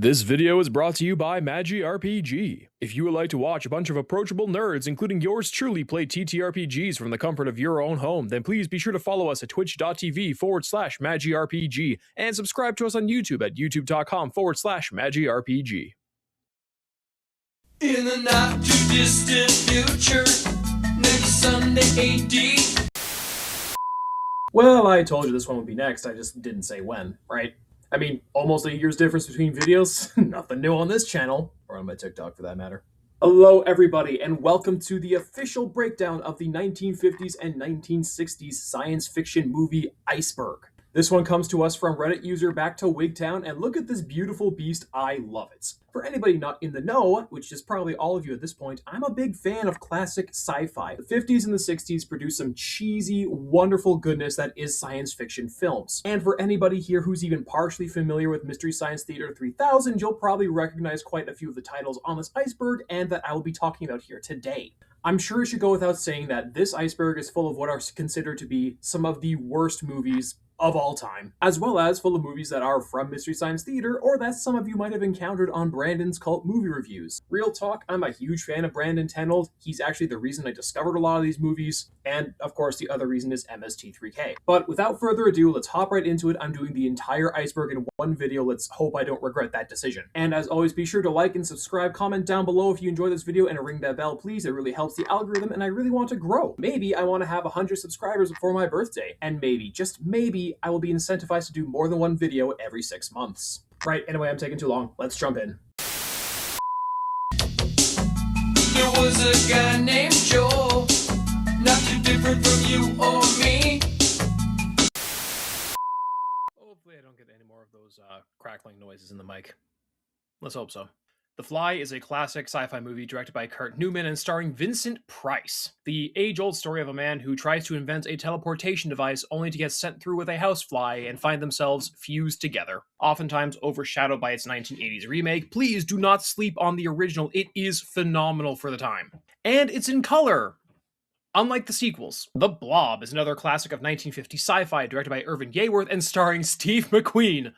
This video is brought to you by Magi RPG. If you would like to watch a bunch of approachable nerds, including yours truly, play TTRPGs from the comfort of your own home, then please be sure to follow us at twitch.tv/MagiRPG and subscribe to us on YouTube at youtube.com/MagiRPG. In the not too distant future, next Sunday AD. Well, I told you this one would be next, I just didn't say when, right? I mean, almost a year's difference between videos. Nothing new on this channel, or on my TikTok for that matter. Hello everybody, and welcome to the official breakdown of the 1950s and 1960s science fiction movie Iceberg. This one comes to us from Reddit user Back to Wigtown, and look at this beautiful beast, I love it. For anybody not in the know, which is probably all of you at this point, I'm a big fan of classic sci-fi. The 50s and the 60s produced some cheesy, wonderful goodness that is science fiction films. And for anybody here who's even partially familiar with Mystery Science Theater 3000, you'll probably recognize quite a few of the titles on this iceberg and that I will be talking about here today. I'm sure it should go without saying that this iceberg is full of what are considered to be some of the worst movies of all time, as well as full of movies that are from Mystery Science Theater or that some of you might have encountered on Brandon's Cult Movie Reviews. Real talk, I'm a huge fan of Brandon Tenold. He's actually the reason I discovered a lot of these movies, and of course the other reason is MST3K. But without further ado, let's hop right into it. I'm doing the entire iceberg in one video. Let's hope I don't regret that decision. And as always, be sure to like and subscribe, comment down below if you enjoy this video, and ring that bell please. It really helps the algorithm, and I really want to grow. Maybe I want to have 100 subscribers before my birthday, and maybe, just maybe, I will be incentivized to do more than one video every 6 months. Right, anyway, I'm taking too long. Let's jump in. There was a guy named Joel, not too different from you or me. Hopefully I don't get any more of those crackling noises in the mic. Let's hope so. The Fly is a classic sci-fi movie directed by Kurt Newman and starring Vincent Price. The age-old story of a man who tries to invent a teleportation device only to get sent through with a housefly and find themselves fused together, oftentimes overshadowed by its 1980s remake. Please do not sleep on the original. It is phenomenal for the time. And it's in color, unlike the sequels. The Blob is another classic of 1950 sci-fi directed by Irvin Yeaworth and starring Steve McQueen,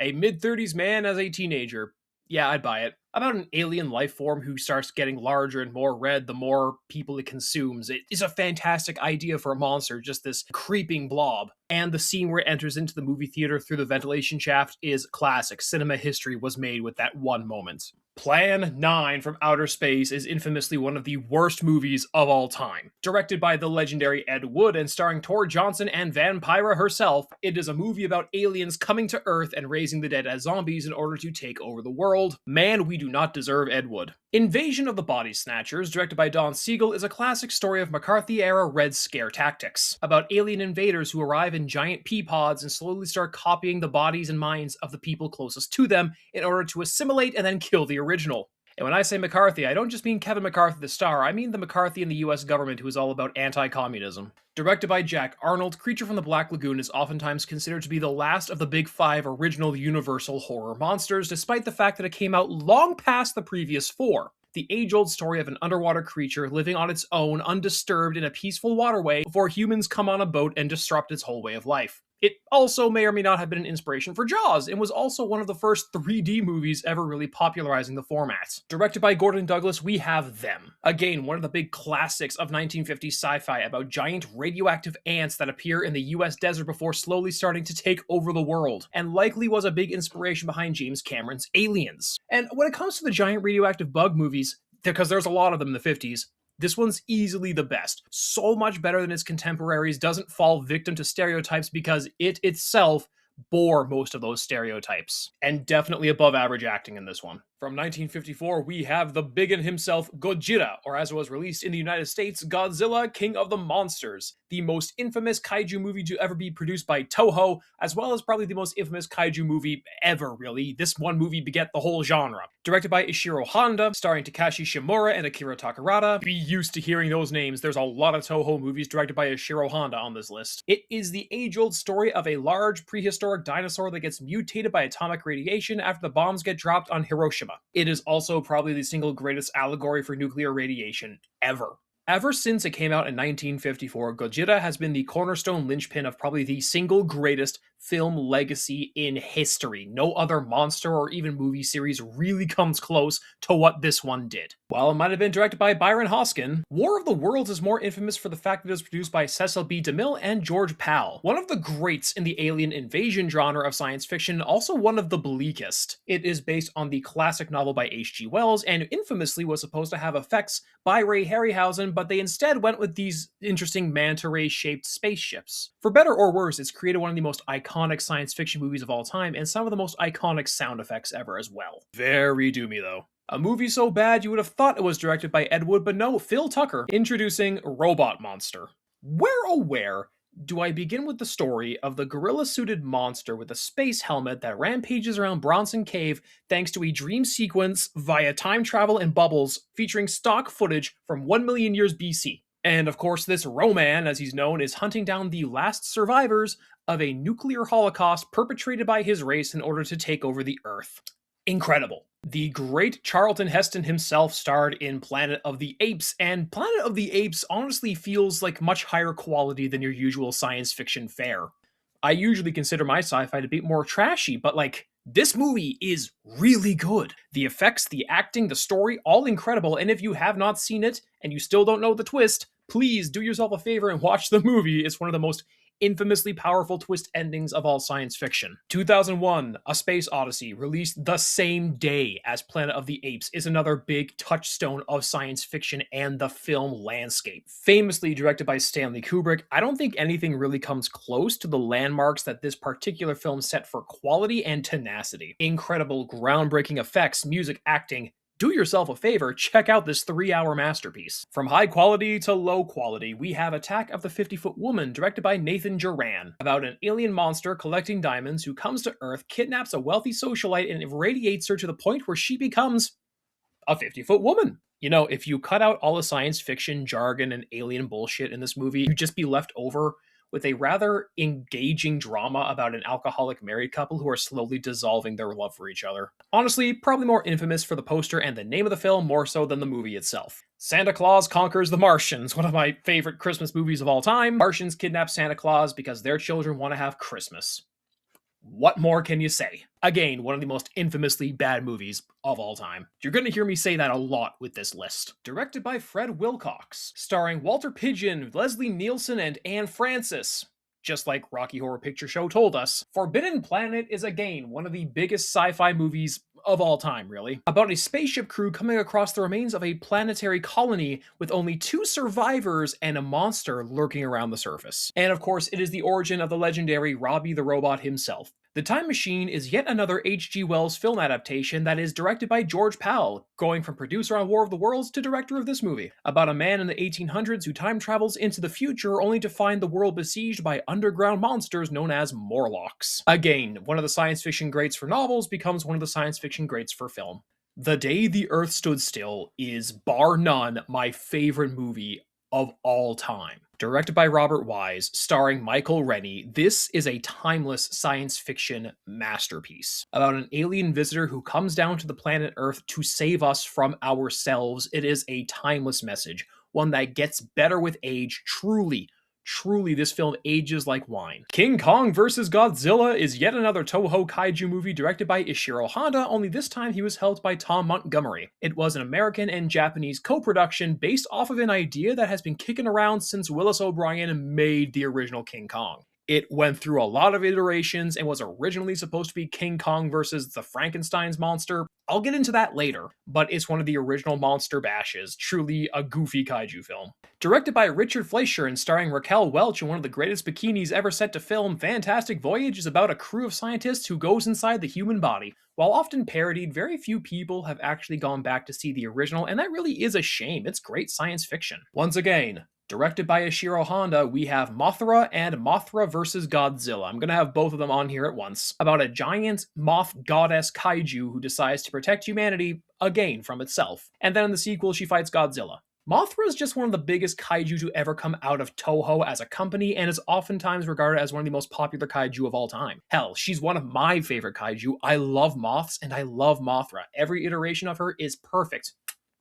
a mid-30s man as a teenager. Yeah, I'd buy it. About an alien life form who starts getting larger and more red the more people it consumes. It is a fantastic idea for a monster, just this creeping blob. And the scene where it enters into the movie theater through the ventilation shaft is classic. Cinema history was made with that one moment. Plan 9 from Outer Space is infamously one of the worst movies of all time. Directed by the legendary Ed Wood and starring Tor Johnson and Vampira herself, it is a movie about aliens coming to Earth and raising the dead as zombies in order to take over the world. Man, we do not deserve Ed Wood. Invasion of the Body Snatchers, directed by Don Siegel, is a classic story of McCarthy-era Red Scare tactics, about alien invaders who arrive in giant pea pods and slowly start copying the bodies and minds of the people closest to them in order to assimilate and then kill the original. And when I say McCarthy, I don't just mean Kevin McCarthy the star, I mean the McCarthy in the US government who is all about anti-communism. Directed by Jack Arnold, Creature from the Black Lagoon is oftentimes considered to be the last of the big 5 original Universal horror monsters, despite the fact that it came out long past the previous 4. The age-old story of an underwater creature living on its own, undisturbed in a peaceful waterway, before humans come on a boat and disrupt its whole way of life. It also may or may not have been an inspiration for Jaws, and was also one of the first 3D movies ever really popularizing the format. Directed by Gordon Douglas, we have Them. Again, one of the big classics of 1950s sci-fi about giant radioactive ants that appear in the US desert before slowly starting to take over the world, and likely was a big inspiration behind James Cameron's Aliens. And when it comes to the giant radioactive bug movies, because there's a lot of them in the 50s, this one's easily the best. So much better than its contemporaries, doesn't fall victim to stereotypes because it itself bore most of those stereotypes. And definitely above average acting in this one. From 1954, we have the biggin himself, Godzilla, or as it was released in the United States, Godzilla, King of the Monsters. The most infamous kaiju movie to ever be produced by Toho, as well as probably the most infamous kaiju movie ever, really. This one movie beget the whole genre. Directed by Ishiro Honda, starring Takashi Shimura and Akira Takarada. Be used to hearing those names. There's a lot of Toho movies directed by Ishiro Honda on this list. It is the age-old story of a large prehistoric dinosaur that gets mutated by atomic radiation after the bombs get dropped on Hiroshima. It is also probably the single greatest allegory for nuclear radiation ever. Ever since it came out in 1954, Gojira has been the cornerstone linchpin of probably the single greatest film legacy in history. No other monster or even movie series really comes close to what this one did. While it might have been directed by Byron Hoskin, War of the Worlds is more infamous for the fact that it was produced by Cecil B. DeMille and George Pal, one of the greats in the alien invasion genre of science fiction, also one of the bleakest. It is based on the classic novel by H.G. Wells and infamously was supposed to have effects by Ray Harryhausen, but they instead went with these interesting manta ray shaped spaceships. For better or worse, it's created one of the most iconic science fiction movies of all time and some of the most iconic sound effects ever as well. Very doomy though. A movie so bad you would have thought it was directed by Ed Wood, but no, Phil Tucker. Introducing Robot Monster. Where oh where do I begin with the story of the gorilla-suited monster with a space helmet that rampages around Bronson Cave thanks to a dream sequence via time travel and bubbles featuring stock footage from 1 million years BC. And of course, this Roman, as he's known, is hunting down the last survivors of a nuclear holocaust perpetrated by his race in order to take over the Earth. Incredible. The great Charlton Heston himself starred in Planet of the Apes, and Planet of the Apes honestly feels like much higher quality than your usual science fiction fare. I usually consider my sci-fi to be more trashy, but this movie is really good. The effects, the acting, the story, all incredible, and if you have not seen it and you still don't know the twist, please do yourself a favor and watch the movie. It's one of the most infamously powerful twist endings of all science fiction. 2001, A Space Odyssey, released the same day as Planet of the Apes, is another big touchstone of science fiction and the film landscape. Famously directed by Stanley Kubrick, I don't think anything really comes close to the landmarks that this particular film set for quality and tenacity. Incredible, groundbreaking effects, music, acting. Do yourself a favor, check out this 3-hour masterpiece. From high quality to low quality, we have Attack of the 50-Foot Woman, directed by Nathan Joran, about an alien monster collecting diamonds who comes to Earth, kidnaps a wealthy socialite, and irradiates her to the point where she becomes a 50-foot woman. You know, if you cut out all the science fiction jargon and alien bullshit in this movie, you'd just be left over with a rather engaging drama about an alcoholic married couple who are slowly dissolving their love for each other. Honestly, probably more infamous for the poster and the name of the film more so than the movie itself. Santa Claus Conquers the Martians, one of my favorite Christmas movies of all time. Martians kidnap Santa Claus because their children want to have Christmas. What more can you say? Again, one of the most infamously bad movies of all time. You're going to hear me say that a lot with this list. Directed by Fred Wilcox, starring Walter Pidgeon, Leslie Nielsen, and Anne Francis. Just like Rocky Horror Picture Show told us, Forbidden Planet is again one of the biggest sci-fi movies of all time, really. About a spaceship crew coming across the remains of a planetary colony with only 2 survivors and a monster lurking around the surface. And of course, it is the origin of the legendary Robbie the Robot himself. The Time Machine is yet another H.G. Wells film adaptation that is directed by George Pal, going from producer on War of the Worlds to director of this movie, about a man in the 1800s who time travels into the future only to find the world besieged by underground monsters known as Morlocks. Again, one of the science fiction greats for novels becomes one of the science fiction greats for film. The Day the Earth Stood Still is, bar none, my favorite movie of all time. Directed by Robert Wise, starring Michael Rennie, this is a timeless science fiction masterpiece about an alien visitor who comes down to the planet Earth to save us from ourselves. It is a timeless message, one that gets better with age. Truly, this film ages like wine. King Kong vs. Godzilla is yet another Toho kaiju movie directed by Ishiro Honda, only this time he was helped by Tom Montgomery. It was an American and Japanese co-production based off of an idea that has been kicking around since Willis O'Brien made the original King Kong. It went through a lot of iterations and was originally supposed to be King Kong versus the Frankenstein's monster. I'll get into that later, but it's one of the original monster bashes, truly a goofy kaiju film. Directed by Richard Fleischer and starring Raquel Welch in one of the greatest bikinis ever set to film, Fantastic Voyage is about a crew of scientists who goes inside the human body. While often parodied, very few people have actually gone back to see the original, and that really is a shame. It's great science fiction. Once again, directed by Ishiro Honda, we have Mothra and Mothra vs. Godzilla. I'm going to have both of them on here at once. About a giant moth goddess kaiju who decides to protect humanity, again, from itself. And then in the sequel, she fights Godzilla. Mothra is just one of the biggest kaiju to ever come out of Toho as a company and is oftentimes regarded as one of the most popular kaiju of all time. Hell, she's one of my favorite kaiju. I love moths and I love Mothra. Every iteration of her is perfect.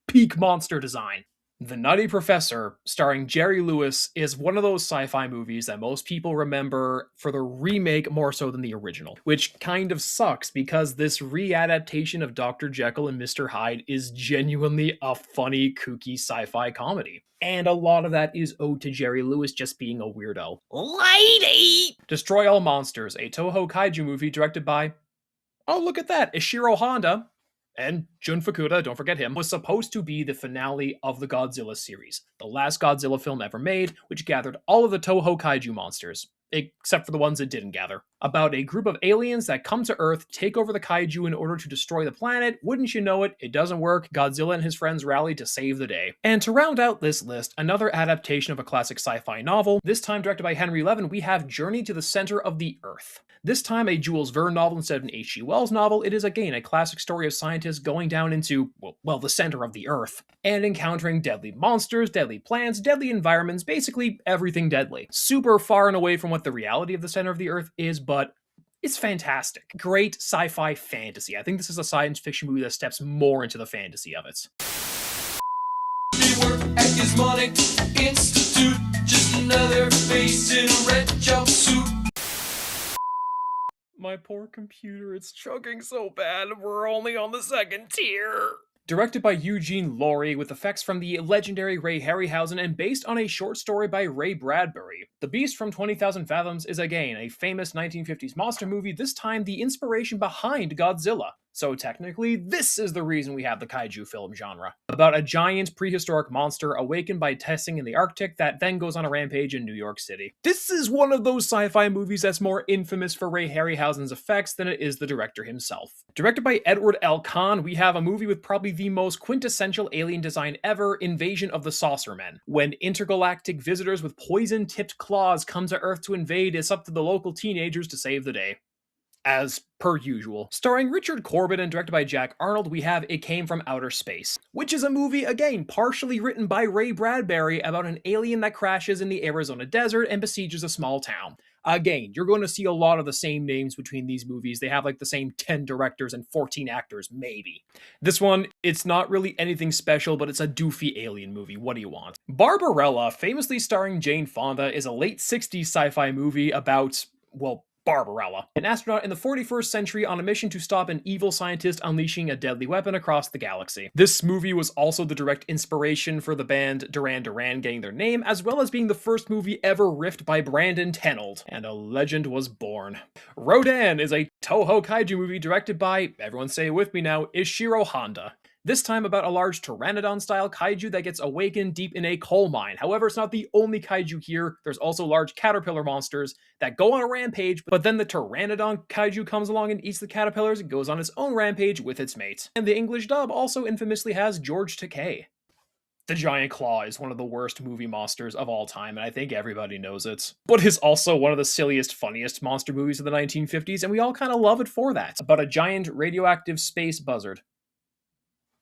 Peak monster design. The Nutty Professor, starring Jerry Lewis, is one of those sci-fi movies that most people remember for the remake more so than the original, which kind of sucks because this readaptation of Dr. Jekyll and Mr. Hyde is genuinely a funny, kooky sci-fi comedy. And a lot of that is owed to Jerry Lewis just being a weirdo. Lady! Destroy All Monsters, a Toho kaiju movie directed by, oh look at that, Ishiro Honda, and Jun Fukuda, don't forget him, was supposed to be the finale of the Godzilla series, the last Godzilla film ever made, which gathered all of the Toho kaiju monsters, except for the ones it didn't gather. About a group of aliens that come to Earth, take over the kaiju in order to destroy the planet. Wouldn't you know it, it doesn't work. Godzilla and his friends rally to save the day. And to round out this list, another adaptation of a classic sci-fi novel, this time directed by Henry Levin, we have Journey to the Center of the Earth. This time a Jules Verne novel instead of an H.G. Wells novel, it is again a classic story of scientists going down into, well, the center of the Earth, and encountering deadly monsters, deadly plants, deadly environments, basically everything deadly. Super far and away from what the reality of the center of the Earth is, but it's fantastic. Great sci-fi fantasy. I think this is a science fiction movie that steps more into the fantasy of it. We work at Gizmonic Institute, just another face in a red jumpsuit. My poor computer, it's chugging so bad, we're only on the second tier. Directed by Eugene Laurie, with effects from the legendary Ray Harryhausen and based on a short story by Ray Bradbury. The Beast from 20,000 Fathoms is again a famous 1950s monster movie, this time the inspiration behind Godzilla. So technically, this is the reason we have the kaiju film genre. About a giant prehistoric monster awakened by testing in the Arctic that then goes on a rampage in New York City. This is one of those sci-fi movies that's more infamous for Ray Harryhausen's effects than it is the director himself. Directed by Edward L. Kahn, we have a movie with probably the most quintessential alien design ever, Invasion of the Saucer Men. When intergalactic visitors with poison-tipped claws come to Earth to invade, it's up to the local teenagers to save the day. As per usual. Starring Richard Corbett and directed by Jack Arnold, we have It Came from Outer Space, which is a movie, again, partially written by Ray Bradbury about an alien that crashes in the Arizona desert and besieges a small town. Again, you're going to see a lot of the same names between these movies. They have like the same 10 directors and 14 actors, maybe. This one, it's not really anything special, but it's a doofy alien movie. What do you want? Barbarella, famously starring Jane Fonda, is a late 60s sci-fi movie about, well, Barbarella, an astronaut in the 41st century on a mission to stop an evil scientist unleashing a deadly weapon across the galaxy. This movie was also the direct inspiration for the band Duran Duran getting their name, as well as being the first movie ever riffed by Brandon Tenold, and a legend was born. Rodan is a Toho kaiju movie directed by, everyone say it with me now, Ishiro Honda. This time about a large pteranodon-style kaiju that gets awakened deep in a coal mine. However, it's not the only kaiju here. There's also large caterpillar monsters that go on a rampage, but then the pteranodon kaiju comes along and eats the caterpillars and goes on its own rampage with its mate. And the English dub also infamously has George Takei. The Giant Claw is one of the worst movie monsters of all time, and I think everybody knows it. But it's also one of the silliest, funniest monster movies of the 1950s, and we all kind of love it for that. About a giant radioactive space buzzard.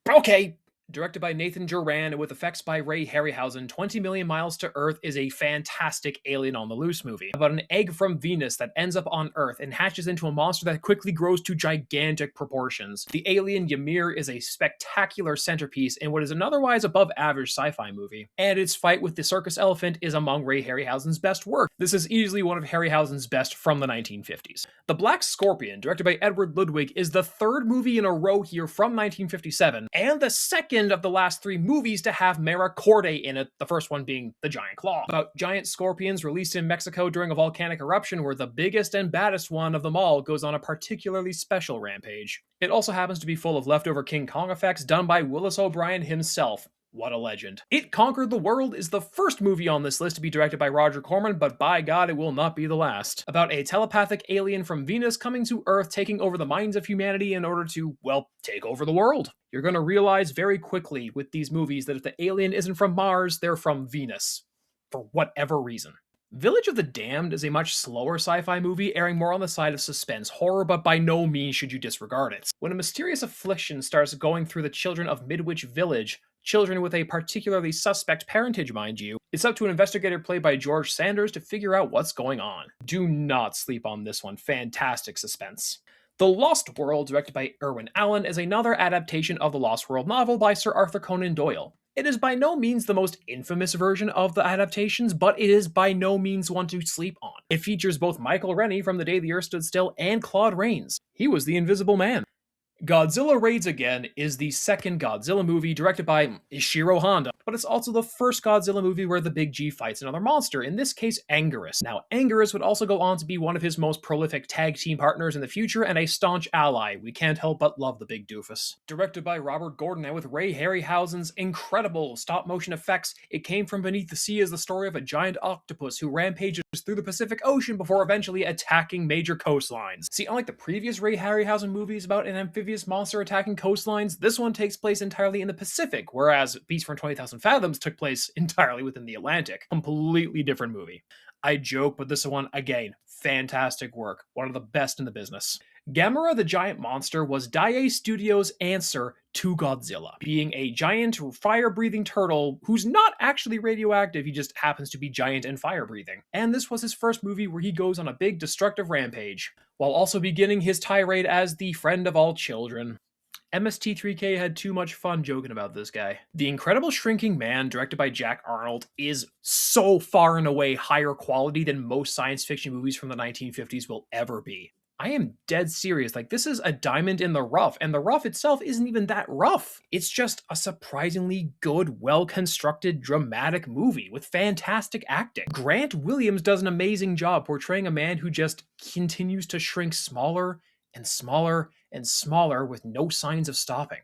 Okay. Directed by Nathan Duran and with effects by Ray Harryhausen, 20 Million Miles to Earth is a fantastic Alien on the Loose movie about an egg from Venus that ends up on Earth and hatches into a monster that quickly grows to gigantic proportions. The alien Ymir is a spectacular centerpiece in what is an otherwise above average sci-fi movie, and its fight with the circus elephant is among Ray Harryhausen's best work. This is easily one of Harryhausen's best from the 1950s. The Black Scorpion, directed by Edward Ludwig, is the third movie in a row here from 1957, and the second of the last three movies to have Mara Corday in it, the first one being The Giant Claw. About giant scorpions released in Mexico during a volcanic eruption where the biggest and baddest one of them all goes on a particularly special rampage. It also happens to be full of leftover King Kong effects done by Willis O'Brien himself. What a legend. It Conquered the World is the first movie on this list to be directed by Roger Corman, but by God, it will not be the last. About a telepathic alien from Venus coming to Earth, taking over the minds of humanity in order to, well, take over the world. You're going to realize very quickly with these movies that if the alien isn't from Mars, they're from Venus. For whatever reason. Village of the Damned is a much slower sci-fi movie, erring more on the side of suspense horror, but by no means should you disregard it. When a mysterious affliction starts going through the children of Midwich Village, children with a particularly suspect parentage, mind you, it's up to an investigator played by George Sanders to figure out what's going on. Do not sleep on this one. Fantastic suspense. The Lost World, directed by Irwin Allen, is another adaptation of the Lost World novel by Sir Arthur Conan Doyle. It is by no means the most infamous version of the adaptations, but it is by no means one to sleep on. It features both Michael Rennie from The Day the Earth Stood Still and Claude Rains. He was the Invisible Man. Godzilla Raids Again is the second Godzilla movie directed by Ishiro Honda, but it's also the first Godzilla movie where the Big G fights another monster, in this case Anguirus. Now, Anguirus would also go on to be one of his most prolific tag team partners in the future and a staunch ally. We can't help but love the big doofus. Directed by Robert Gordon and with Ray Harryhausen's incredible stop-motion effects, it came from beneath the sea as the story of a giant octopus who rampages through the Pacific Ocean before eventually attacking major coastlines. See, unlike the previous Ray Harryhausen movies about an amphibious monster attacking coastlines, this one takes place entirely in the Pacific, whereas Beast from 20,000 Fathoms took place entirely within the Atlantic. Completely different movie. I joke, but this one, again, fantastic work. One of the best in the business. Gamera the Giant Monster was Daiei Studios' answer to Godzilla, being a giant fire-breathing turtle who's not actually radioactive, he just happens to be giant and fire-breathing. And this was his first movie where he goes on a big destructive rampage, while also beginning his tirade as the friend of all children. MST3K had too much fun joking about this guy. The Incredible Shrinking Man, directed by Jack Arnold, is so far and away higher quality than most science fiction movies from the 1950s will ever be. I am dead serious. Like, this is a diamond in the rough, and the rough itself isn't even that rough. It's just a surprisingly good, well-constructed, dramatic movie with fantastic acting. Grant Williams does an amazing job portraying a man who just continues to shrink smaller and smaller and smaller with no signs of stopping.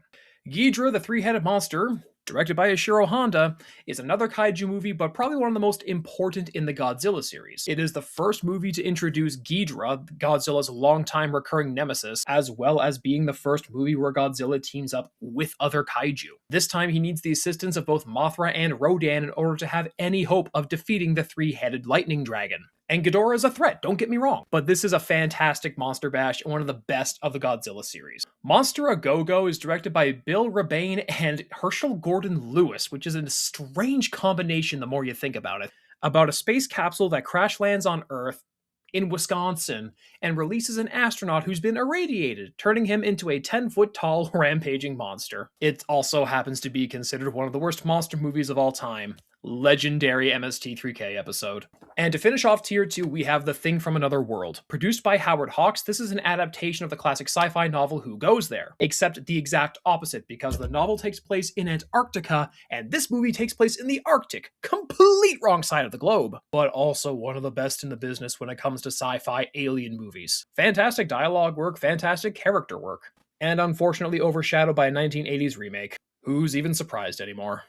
Ghidorah the Three-Headed Monster, directed by Ishiro Honda, is another kaiju movie, but probably one of the most important in the Godzilla series. It is the first movie to introduce Ghidorah, Godzilla's longtime recurring nemesis, as well as being the first movie where Godzilla teams up with other kaiju. This time he needs the assistance of both Mothra and Rodan in order to have any hope of defeating the three-headed lightning dragon. And Ghidorah is a threat, don't get me wrong, but this is a fantastic monster bash and one of the best of the Godzilla series. Monster A Go-Go is directed by Bill Rebane and Herschel Gordon Lewis, which is a strange combination the more you think about it, about a space capsule that crash lands on Earth in Wisconsin and releases an astronaut who's been irradiated, turning him into a 10-foot tall rampaging monster. It also happens to be considered one of the worst monster movies of all time. Legendary MST3K episode. And to finish off tier 2, we have The Thing from Another World. Produced by Howard Hawks, this is an adaptation of the classic sci-fi novel Who Goes There? Except the exact opposite, because the novel takes place in Antarctica, and this movie takes place in the Arctic. Complete wrong side of the globe. But also one of the best in the business when it comes to sci-fi alien movies. Fantastic dialogue work, fantastic character work. And unfortunately overshadowed by a 1980s remake. Who's even surprised anymore?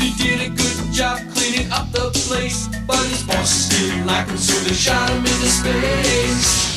He did a good job cleaning up the place, but his boss didn't like him, so they shot him into space.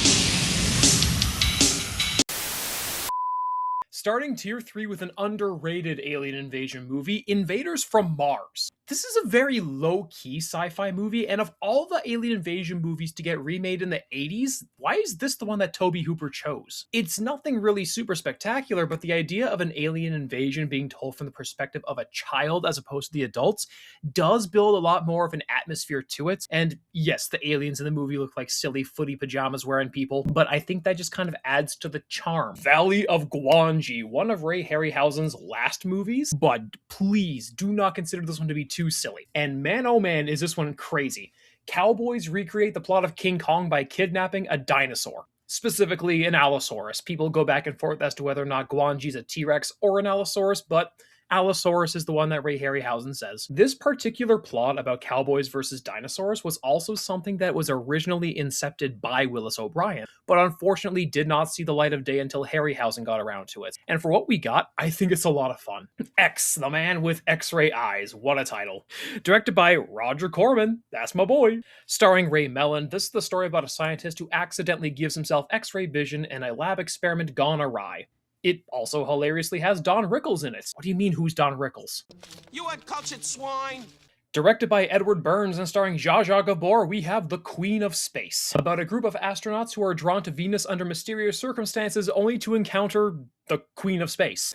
Starting tier 3 with an underrated alien invasion movie, Invaders from Mars. This is a very low-key sci-fi movie, and of all the alien invasion movies to get remade in the 80s, why is this the one that Tobe Hooper chose? It's nothing really super spectacular, but the idea of an alien invasion being told from the perspective of a child as opposed to the adults does build a lot more of an atmosphere to it. And yes, the aliens in the movie look like silly footy pajamas wearing people, but I think that just kind of adds to the charm. Valley of Gwangi, one of Ray Harryhausen's last movies, but please do not consider this one to be too silly. And man oh man is this one crazy. Cowboys recreate the plot of King Kong by kidnapping a dinosaur. Specifically an Allosaurus. People go back and forth as to whether or not Gwangi's a T-Rex or an Allosaurus, but Allosaurus is the one that Ray Harryhausen says. This particular plot about cowboys versus dinosaurs was also something that was originally incepted by Willis O'Brien, but unfortunately did not see the light of day until Harryhausen got around to it. And for what we got, I think it's a lot of fun. X, the man with X-ray eyes, what a title. Directed by Roger Corman, that's my boy. Starring Ray Mellon, this is the story about a scientist who accidentally gives himself X-ray vision in a lab experiment gone awry. It also hilariously has Don Rickles in it. What do you mean, who's Don Rickles? You uncultured swine! Directed by Edward Burns and starring Zsa Zsa Gabor, we have The Queen of Space, about a group of astronauts who are drawn to Venus under mysterious circumstances only to encounter the Queen of Space.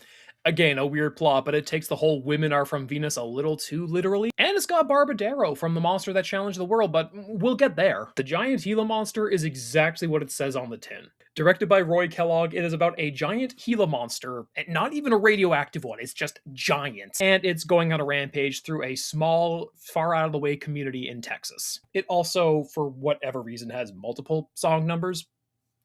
Again, a weird plot, but it takes the whole women are from Venus a little too literally. And it's got Barbadero from the monster that challenged the world, but we'll get there. The giant Gila monster is exactly what it says on the tin. Directed by Roy Kellogg, it is about a giant Gila monster, and not even a radioactive one, it's just giant. And it's going on a rampage through a small, far out of the way community in Texas. It also, for whatever reason, has multiple song numbers.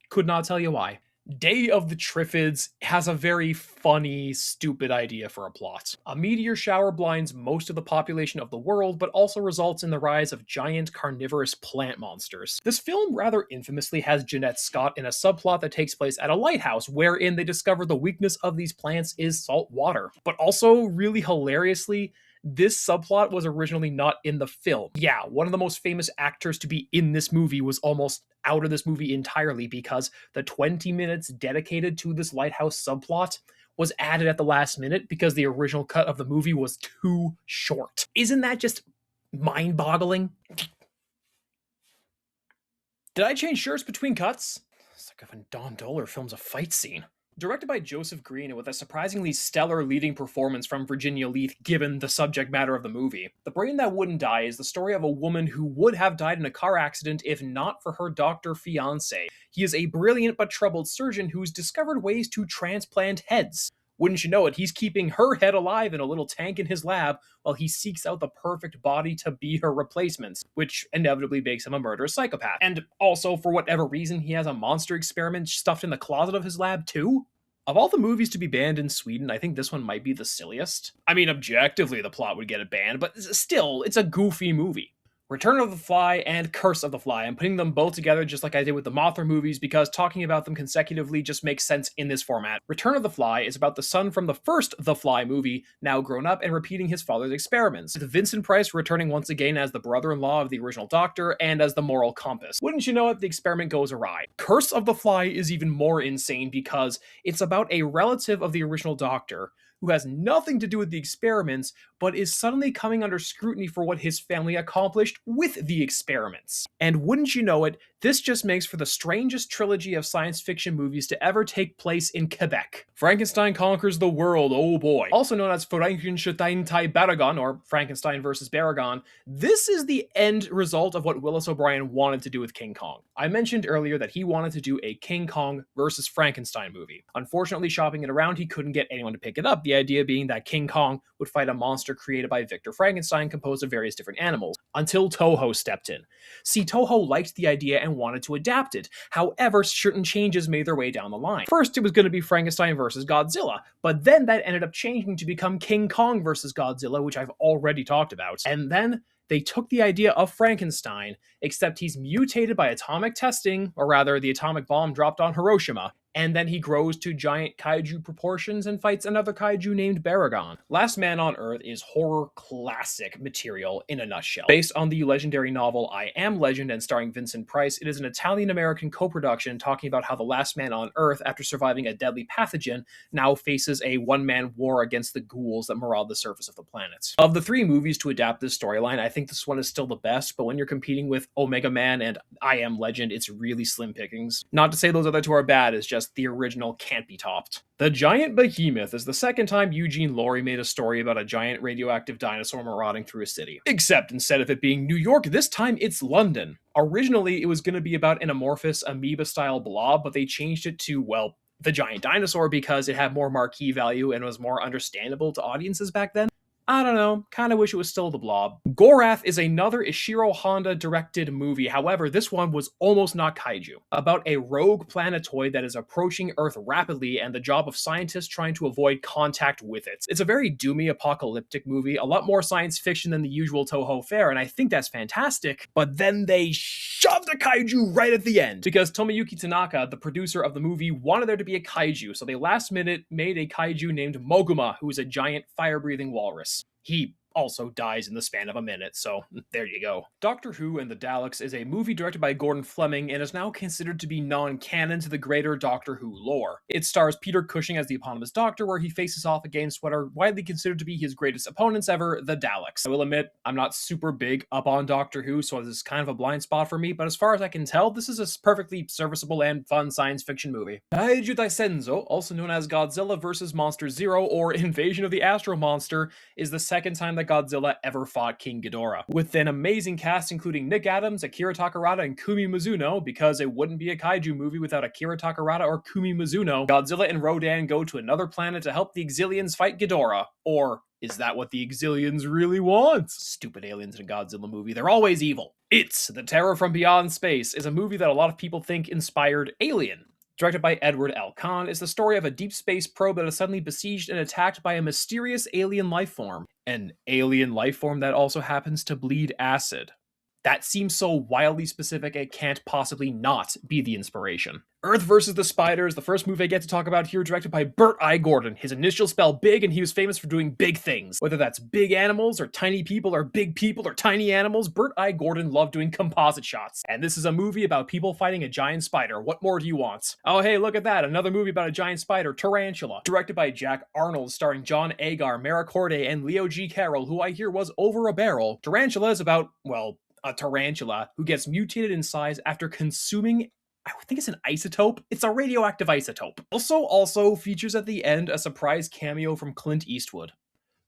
Could not tell you why. Day of the Triffids has a very funny, stupid idea for a plot. A meteor shower blinds most of the population of the world, but also results in the rise of giant carnivorous plant monsters. This film rather infamously has Jeanette Scott in a subplot that takes place at a lighthouse, wherein they discover the weakness of these plants is salt water. But also, really hilariously, this subplot was originally not in the film. Yeah, one of the most famous actors to be in this movie was almost out of this movie entirely because the 20 minutes dedicated to this lighthouse subplot was added at the last minute because the original cut of the movie was too short. Isn't that just mind-boggling? Did I change shirts between cuts? It's like when Don Dohler films a fight scene. Directed by Joseph Green and with a surprisingly stellar leading performance from Virginia Leith given the subject matter of the movie. The Brain That Wouldn't Die is the story of a woman who would have died in a car accident if not for her doctor fiancé. He is a brilliant but troubled surgeon who's discovered ways to transplant heads. Wouldn't you know it, he's keeping her head alive in a little tank in his lab while he seeks out the perfect body to be her replacement, which inevitably makes him a murderous psychopath. And also, for whatever reason, he has a monster experiment stuffed in the closet of his lab too? Of all the movies to be banned in Sweden, I think this one might be the silliest. I mean, objectively, the plot would get it banned, but still, it's a goofy movie. Return of the Fly and Curse of the Fly. I'm putting them both together just like I did with the Mothra movies because talking about them consecutively just makes sense in this format. Return of the Fly is about the son from the first The Fly movie, now grown up and repeating his father's experiments, with Vincent Price returning once again as the brother-in-law of the original Doctor and as the moral compass. Wouldn't you know it, the experiment goes awry. Curse of the Fly is even more insane because it's about a relative of the original Doctor who has nothing to do with the experiments, but is suddenly coming under scrutiny for what his family accomplished with the experiments. And wouldn't you know it, this just makes for the strangest trilogy of science fiction movies to ever take place in Quebec. Frankenstein Conquers the World, oh boy. Also known as Frankenstein tai Baragon, or Frankenstein versus Baragon, this is the end result of what Willis O'Brien wanted to do with King Kong. I mentioned earlier that he wanted to do a King Kong versus Frankenstein movie. Unfortunately, shopping it around, he couldn't get anyone to pick it up, the idea being that King Kong would fight a monster created by Victor Frankenstein composed of various different animals, until Toho stepped in. See, Toho liked the idea and wanted to adapt it. However, certain changes made their way down the line. First, it was going to be Frankenstein versus Godzilla, but then that ended up changing to become King Kong versus Godzilla, which I've already talked about. And then they took the idea of Frankenstein, except he's mutated by atomic testing, or rather the atomic bomb dropped on Hiroshima, and then he grows to giant kaiju proportions and fights another kaiju named Baragon. Last Man on Earth is horror classic material in a nutshell. Based on the legendary novel I Am Legend and starring Vincent Price, it is an Italian-American co-production talking about how the last man on Earth, after surviving a deadly pathogen, now faces a one-man war against the ghouls that maraud the surface of the planet. Of the three movies to adapt this storyline, I think this one is still the best, but when you're competing with Omega Man and I Am Legend, it's really slim pickings. Not to say those other two are bad, it's just the original can't be topped. The Giant Behemoth is the second time Eugene Laurie made a story about a giant radioactive dinosaur marauding through a city. Except instead of it being New York, this time it's London. Originally, it was going to be about an amorphous amoeba-style blob, but they changed it to, well, the giant dinosaur because it had more marquee value and was more understandable to audiences back then. I don't know, kinda wish it was still the Blob. Gorath is another Ishiro Honda directed movie, however, this one was almost not kaiju. About a rogue planetoid that is approaching Earth rapidly and the job of scientists trying to avoid contact with it. It's a very doomy apocalyptic movie, a lot more science fiction than the usual Toho fare, and I think that's fantastic, but then they shoved a kaiju right at the end, because Tomoyuki Tanaka, the producer of the movie, wanted there to be a kaiju, so they last minute made a kaiju named Moguma, who is a giant fire-breathing walrus. He also dies in the span of a minute, so there you go. Doctor Who and the Daleks is a movie directed by Gordon Fleming and is now considered to be non-canon to the greater Doctor Who lore. It stars Peter Cushing as the eponymous Doctor, where he faces off against what are widely considered to be his greatest opponents ever, the Daleks. I will admit, I'm not super big up on Doctor Who, so this is kind of a blind spot for me, but as far as I can tell, this is a perfectly serviceable and fun science fiction movie. Kaiju Daisenzo, also known as Godzilla vs. Monster Zero or Invasion of the Astro Monster, is the second time that Godzilla ever fought King Ghidorah. With an amazing cast including Nick Adams, Akira Takarada, and Kumi Mizuno, because it wouldn't be a kaiju movie without Akira Takarada or Kumi Mizuno, Godzilla and Rodan go to another planet to help the Exilians fight Ghidorah. Or is that what the Exilians really want? Stupid aliens in a Godzilla movie, they're always evil. It's The Terror from Beyond Space is a movie that a lot of people think inspired Alien. Directed by Edward L. Kahn, is the story of a deep space probe that is suddenly besieged and attacked by a mysterious alien life form. An alien life form that also happens to bleed acid. That seems so wildly specific it can't possibly not be the inspiration. Earth vs. the Spiders, the first movie I get to talk about here, directed by Burt I. Gordon. His initials spell big, and he was famous for doing big things. Whether that's big animals, or tiny people, or big people, or tiny animals, Burt I. Gordon loved doing composite shots. And this is a movie about people fighting a giant spider. What more do you want? Oh hey, look at that, another movie about a giant spider, Tarantula. Directed by Jack Arnold, starring John Agar, Mara Corday, and Leo G. Carroll, who I hear was over a barrel. Tarantula is about, well, a tarantula who gets mutated in size after consuming, I think it's an isotope. It's a radioactive isotope. Also features at the end a surprise cameo from Clint Eastwood.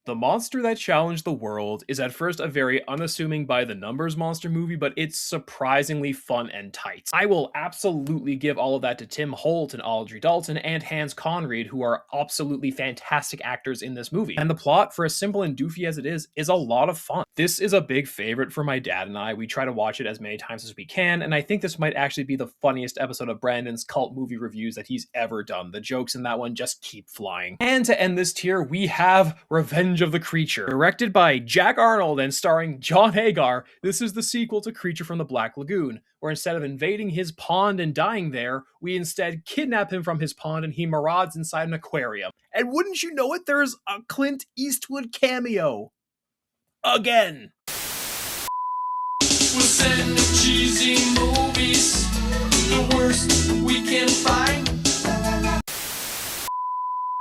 The monster that challenged the world is at first a very unassuming by the numbers monster movie, but it's surprisingly fun and tight. I will absolutely give all of that to Tim Holt and Audrey Dalton and Hans Conried, who are absolutely fantastic actors in this movie. And the plot, for as simple and doofy as it is a lot of fun. This is a big favorite for my dad and I. We try to watch it as many times as we can, and I think this might actually be the funniest episode of Brandon's cult movie reviews that he's ever done. The jokes in that one just keep flying. And to end this tier, we have Revenge of the Creature. Directed by Jack Arnold and starring John Hagar, this is the sequel to Creature from the Black Lagoon, where instead of invading his pond and dying there, we instead kidnap him from his pond and he marauds inside an aquarium. And wouldn't you know it, there's a Clint Eastwood cameo. Again. We'll send them cheesy movies, the worst we can find.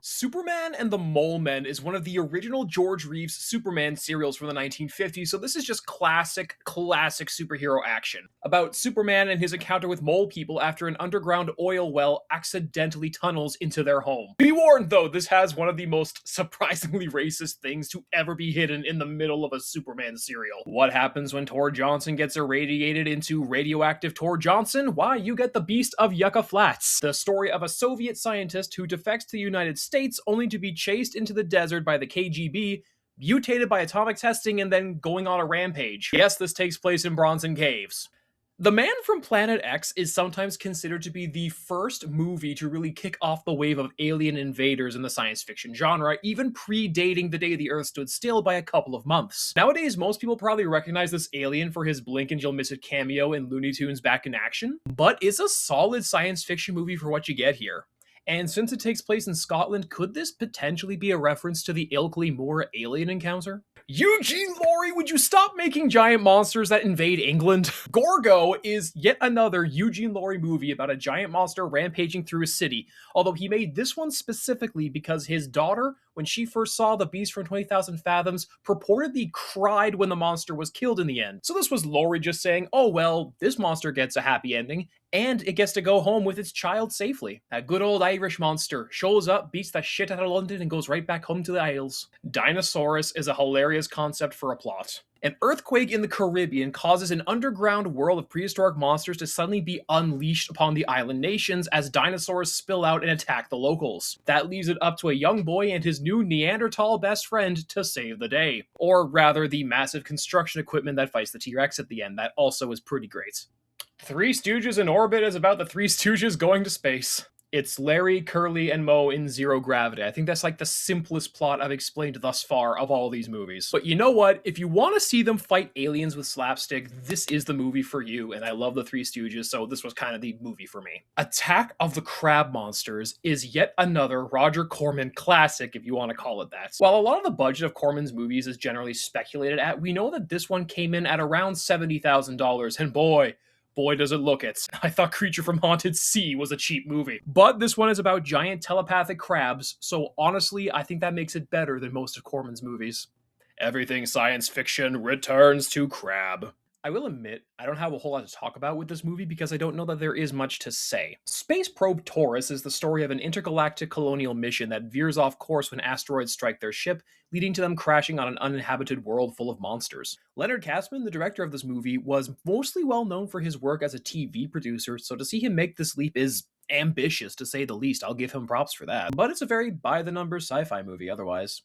Superman and the Mole Men is one of the original George Reeves Superman serials from the 1950s, so this is just classic superhero action. About Superman and his encounter with mole people after an underground oil well accidentally tunnels into their home. Be warned though, this has one of the most surprisingly racist things to ever be hidden in the middle of a Superman serial. What happens when Tor Johnson gets irradiated into radioactive Tor Johnson? Why, you get the Beast of Yucca Flats, the story of a Soviet scientist who defects to the United States only to be chased into the desert by the KGB, mutated by atomic testing, and then going on a rampage. Yes, this takes place in Bronson Caves. The Man from Planet X is sometimes considered to be the first movie to really kick off the wave of alien invaders in the science fiction genre, even predating The Day the Earth Stood Still by a couple of months. Nowadays, most people probably recognize this alien for his Blink and You'll Miss It cameo in Looney Tunes Back in Action, but it's a solid science fiction movie for what you get here. And since it takes place in Scotland, could this potentially be a reference to the Ilkley Moor alien encounter? Eugene Laurie, would you stop making giant monsters that invade England? Gorgo is yet another Eugene Laurie movie about a giant monster rampaging through a city, although he made this one specifically because his daughter, when she first saw the beast from 20,000 Fathoms, purportedly cried when the monster was killed in the end. So this was Laurie just saying, oh well, this monster gets a happy ending, and it gets to go home with its child safely. That good old Irish monster shows up, beats the shit out of London, and goes right back home to the Isles. Dinosaurus is a hilarious concept for a plot. An earthquake in the Caribbean causes an underground world of prehistoric monsters to suddenly be unleashed upon the island nations as dinosaurs spill out and attack the locals. That leaves it up to a young boy and his new Neanderthal best friend to save the day. Or rather, the massive construction equipment that fights the T-Rex at the end. That also is pretty great. Three Stooges in Orbit is about the Three Stooges going to space. It's Larry, Curly, and Moe in zero gravity. I think that's like the simplest plot I've explained thus far of all these movies. But you know what? If you want to see them fight aliens with slapstick, this is the movie for you. And I love the Three Stooges, so this was kind of the movie for me. Attack of the Crab Monsters is yet another Roger Corman classic, if you want to call it that. While a lot of the budget of Corman's movies is generally speculated at, we know that this one came in at around $70,000, and boy does it look it. I thought Creature from Haunted Sea was a cheap movie. But this one is about giant telepathic crabs, so honestly, I think that makes it better than most of Corman's movies. Everything science fiction returns to crab. I will admit, I don't have a whole lot to talk about with this movie because I don't know that there is much to say. Space Probe Taurus is the story of an intergalactic colonial mission that veers off course when asteroids strike their ship, leading to them crashing on an uninhabited world full of monsters. Leonard Katzman, the director of this movie, was mostly well known for his work as a TV producer, so to see him make this leap is ambitious, to say the least. I'll give him props for that. But it's a very by-the-numbers sci-fi movie otherwise.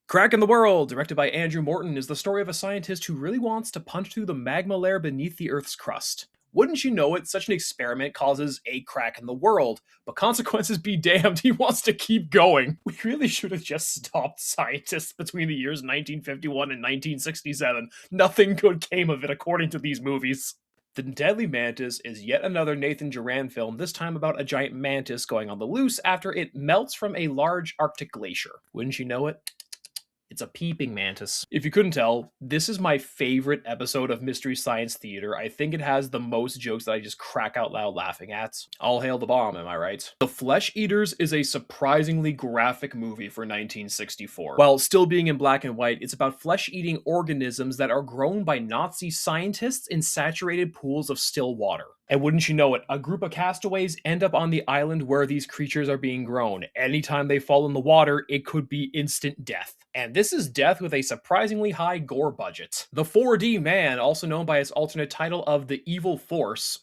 Crack in the World, directed by Andrew Morton, is the story of a scientist who really wants to punch through the magma layer beneath the Earth's crust. Wouldn't you know it, such an experiment causes a crack in the world, but consequences be damned, he wants to keep going. We really should have just stopped scientists between the years 1951 and 1967. Nothing good came of it according to these movies. The Deadly Mantis is yet another Nathan Duran film, this time about a giant mantis going on the loose after it melts from a large Arctic glacier. Wouldn't you know it? It's a peeping mantis. If you couldn't tell, this is my favorite episode of Mystery Science Theater. I think it has the most jokes that I just crack out loud laughing at. All hail the bomb, am I right? The Flesh Eaters is a surprisingly graphic movie for 1964. While still being in black and white, it's about flesh-eating organisms that are grown by Nazi scientists in saturated pools of still water. And wouldn't you know it, a group of castaways end up on the island where these creatures are being grown. Anytime they fall in the water, it could be instant death. And this is death with a surprisingly high gore budget. The 4D Man, also known by its alternate title of The Evil Force,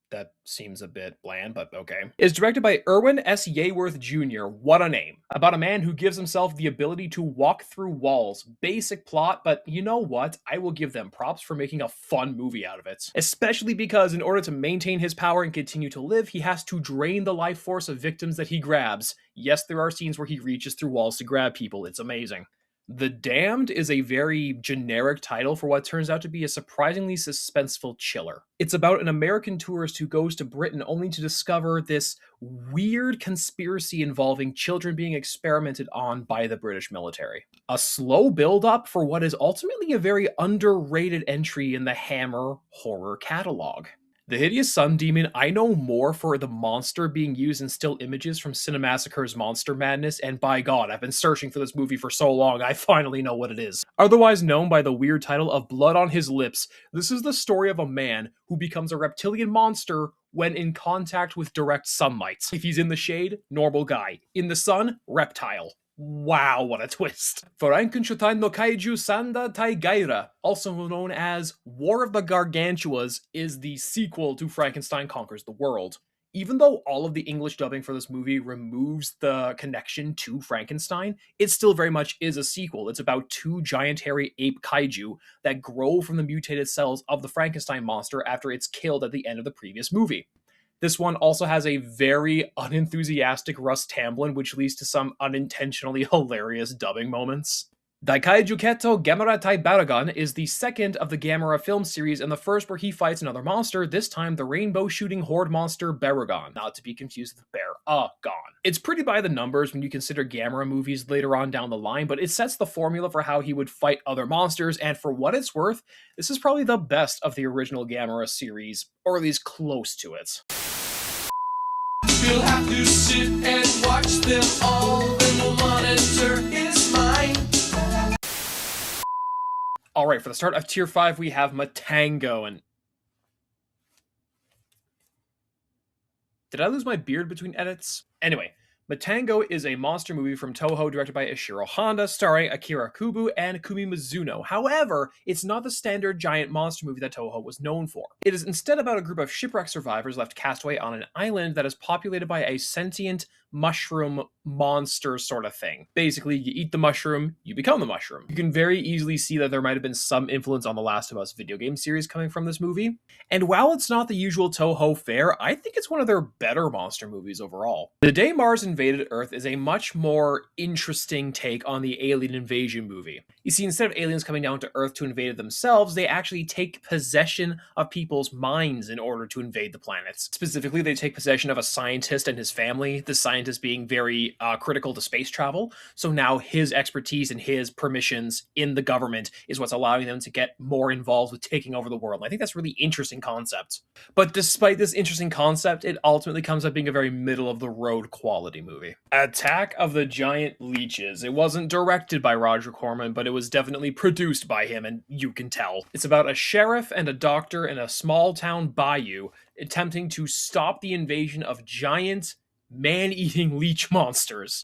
that seems a bit bland, but okay, is directed by Irwin S. Yeworth Jr. What a name. About a man who gives himself the ability to walk through walls. Basic plot, but you know what? I will give them props for making a fun movie out of it. Especially because in order to maintain his power and continue to live, he has to drain the life force of victims that he grabs. Yes, there are scenes where he reaches through walls to grab people. It's amazing. The Damned is a very generic title for what turns out to be a surprisingly suspenseful chiller. It's about an American tourist who goes to Britain only to discover this weird conspiracy involving children being experimented on by the British military. A slow build-up for what is ultimately a very underrated entry in the Hammer horror catalog. The Hideous Sun Demon, I know more for the monster being used in still images from Cinemassacre's Monster Madness, and by God, I've been searching for this movie for so long, I finally know what it is. Otherwise known by the weird title of Blood on His Lips, this is the story of a man who becomes a reptilian monster when in contact with direct sunlight. If he's in the shade, normal guy. In the sun, reptile. Wow, what a twist. Frankenstein no Kaiju Sanda Taigaira, also known as War of the Gargantuas, is the sequel to Frankenstein Conquers the World. Even though all of the English dubbing for this movie removes the connection to Frankenstein, it still very much is a sequel. It's about two giant hairy ape kaiju that grow from the mutated cells of the Frankenstein monster after it's killed at the end of the previous movie. This one also has a very unenthusiastic Russ Tamblyn, which leads to some unintentionally hilarious dubbing moments. Daikaiju Keto Gamera Tai Baragon is the second of the Gamera film series and the first where he fights another monster, this time the rainbow-shooting horde monster Baragon, not to be confused with Bear-Gon. It's pretty by the numbers when you consider Gamera movies later on down the line, but it sets the formula for how he would fight other monsters, and for what it's worth, this is probably the best of the original Gamera series, or at least close to it. We'll have to sit and watch them all, then we'll monitor his mind. Alright, for the start of Tier 5, we have Matango, and... Did I lose my beard between edits? Anyway, Matango is a monster movie from Toho directed by Ishiro Honda, starring Akira Kubo and Kumi Mizuno. However, it's not the standard giant monster movie that Toho was known for. It is instead about a group of shipwreck survivors left castaway on an island that is populated by a sentient, mushroom monster sort of thing. Basically, you eat the mushroom, you become the mushroom. You can very easily see that there might have been some influence on the Last of Us video game series coming from this movie. And while it's not the usual Toho fare, I think it's one of their better monster movies overall. The Day Mars Invaded Earth is a much more interesting take on the alien invasion movie. You see, instead of aliens coming down to Earth to invade it themselves, they actually take possession of people's minds in order to invade the planets. Specifically, they take possession of a scientist and his family, the scientist being very critical to space travel. So now his expertise and his permissions in the government is what's allowing them to get more involved with taking over the world. And I think that's a really interesting concept. But despite this interesting concept, it ultimately comes up being a very middle-of-the-road quality movie. Attack of the Giant Leeches. It wasn't directed by Roger Corman, but it was definitely produced by him, and you can tell. It's about a sheriff and a doctor in a small-town bayou attempting to stop the invasion of giant, man-eating leech monsters.